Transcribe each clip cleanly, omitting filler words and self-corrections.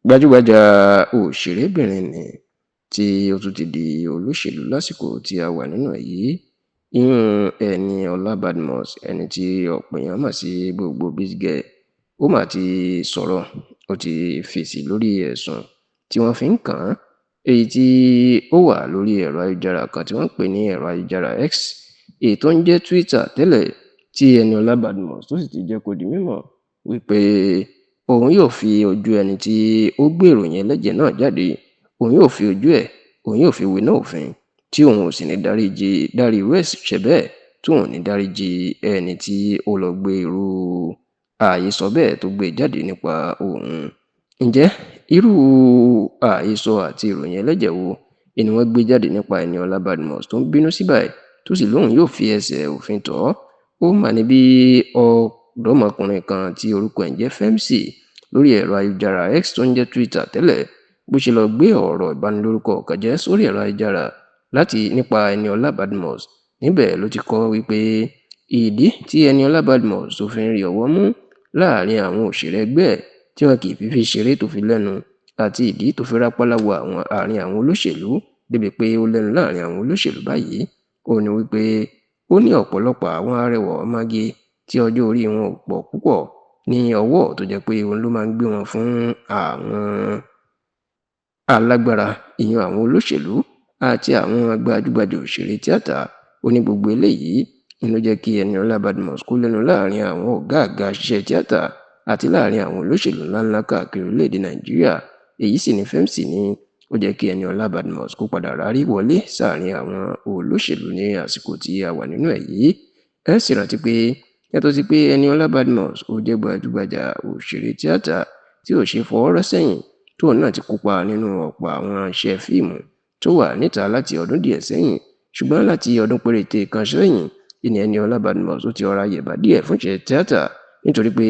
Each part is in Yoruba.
Gbajúgbajà òṣèrébìnrin nì tí ó tún ti di olóṣèlú lásìkò tí a wà nínú ẹ̀ yìí, ìyún Ẹniọlá Badmus, ẹni tí ọ̀pọ̀ èèyàn mọ̀ sí Gbogbo Biz Girl, ó mà ti sọ̀rọ̀, ó ti fèsì lórí ẹ̀sùn tí wọ́n fi ń kàn án, èyí tí ó wà lórí ẹ̀rọ ayélujára kan tí wọ́n ń pè ní ẹ̀rọ ayélujára X, èyí tó ń jẹ́ Twitter tẹ́lẹ̀, tí Ẹniọlá Badmus tó sì ti jẹ́ kó di mímọ̀ wípé òun yóò fi ojú ẹni tí ó gbé ìròyìn ẹlẹ́jẹ̀ náà jáde, òun yóò fi ojú ẹ̀, òun yóò fi wéná òfin, tí òun ò sì ní dárí irú ẹ̀ṣẹ̀ bẹ́ẹ̀, tí òun ò ní dáríjì ẹni tí ó lọ gbé irú àhesọ bẹ́ẹ̀ tó gbé jáde nípa òun. Ǹjẹ́ irú àhesọ àti ìròyìn ẹlẹ́jẹ̀ wo ni wọ́n gbé jáde nípa Ẹniọlá Badmus tó ń bínú sí báyìí, tó sì lóun yóò fi ẹsẹ̀ òfin tọ̀ ọ́? Ó mà ní bí ọ̀dọ́mọkùnrin kan tí orúkọ ẹ̀ ń jẹ́ Femcy lórí ẹ̀rọ ayélujára X tó ń jẹ́ Twitter tẹ́lẹ̀, bó ṣe lọ gbé ọ̀rọ̀ ìbanilórúkọ jẹ́ sórí ẹ̀rọ ayélujára nípa Ẹniọlá Badmus. Níbẹ̀ ló ti kọ wípé ìdí tí Ẹniọlá Badmus tó fi ń rí ọwọ́ mú láàrin àwọn òṣèré ẹgbẹ́ ẹ̀ tí wọn kì í fi ṣeré tó fi lẹ́nu, àti ìdí tó fi rápálá wọ àárín àwọn olóṣèlú débi pé ó lẹ́nu láàrin àwọn olóṣèlú báyìí, ó ní wípé ó ní ọ̀pọ̀lọpọ̀ àwọn arẹwà ọmọge tí ọjọ́ orí wọn ò pọ̀ púpọ̀ ní ọwọ́ tó jẹ́ pé òun ló máa ń gbé wọn fún àwọn alágbára, ìyẹn àwọn olóṣèlú àti àwọn gbajúgbajà òṣèré tíátà. Ó ní gbogbo eléyìí ló jẹ́ kí Ẹniọlá Badmus kó lẹ́nu láàrin àwọn ọ̀gá àgbà ṣiṣẹ́ tíátà àti láàrin àwọn olóṣèlú ńláńlá káàkiri orílẹ̀-èdè Nàìjíríà. Èyí sì ni Femcy ní ó jẹ́ kí Ẹniọlá Badmus kó padà rárí wọlé sáàrin àwọn olóṣèlú ní àsìkò tí a wà nínú ẹ̀ yìí. Ẹ sì rántí pé yàtọ̀ sí pé Ẹniọlá Badmus ó jẹ́ gbajúgbajà òṣèré tíátà tí ò ṣe fọwọ́ rọ́ sẹ́yìn, tóun náà ti kópa nínú ọ̀pọ̀ àwọn iṣẹ́ fíìmù tó wà níta láti ọdún díẹ̀ sẹ́yìn, ṣùgbọ́n láti ọdún péréte kan sẹ́yìn ni Ẹniọlá Badmus ó ti rọra yẹ̀bá díẹ̀ fún iṣẹ́ tíátà, nítorí pé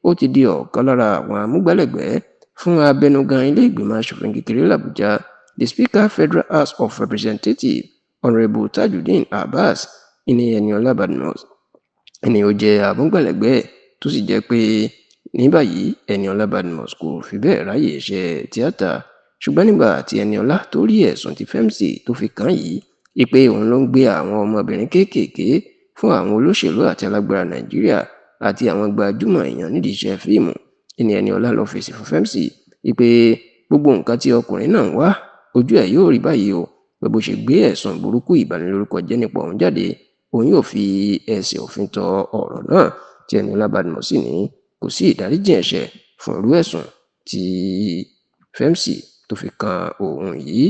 ó ti di ọ̀kan lára àwọn amúgbálẹ́gbẹ̀ẹ́ fún abẹnugan ilé ìgbìmọ̀ aṣòfin kékeré l'Àbújá, the Speaker Federal House of Representatives, Honourable Tajudeen Abbas. Ní Ẹniọlá Badmus ni ó jẹ́ amúgbálẹ́gbẹ̀ẹ́, tó sì jẹ́ pé ní báyìí Ẹniọlá Badmus kò fi bẹ́ẹ̀ ráyè iṣẹ́ tíátà. Ṣùgbọ́n nígbà tí Ẹniọlá tó rí ẹ̀sùn tí Femcy tó fi kàn án yìí, pé òun ló ń gbé àwọn ọmọbìnrin kéékèèké fún àwọn olóṣèlú àti alágbára Nàìjíríà àti àwọn gbajúmọ̀ èèyàn nídìí iṣẹ́ fíìmù, ní Ẹniọlá lọ fèsì fún Femcy pé gbogbo nǹkan tí ọkùnrin náà ń wá ojú ẹ̀ yóò rí báyìí o, pé bó ṣe gbé ẹ̀sùn burúkú ìbanilórúkọ jẹ́ nípa òun jáde, òun yóò fi ẹsẹ̀ òfin tọ ọ̀rọ̀ náà, tí Ẹniọlá Badmus sì ní kò sí ìdáríjì ẹ̀ṣẹ̀ fún irú ẹ̀sùn tí Femcy tó fi kan òun yìí.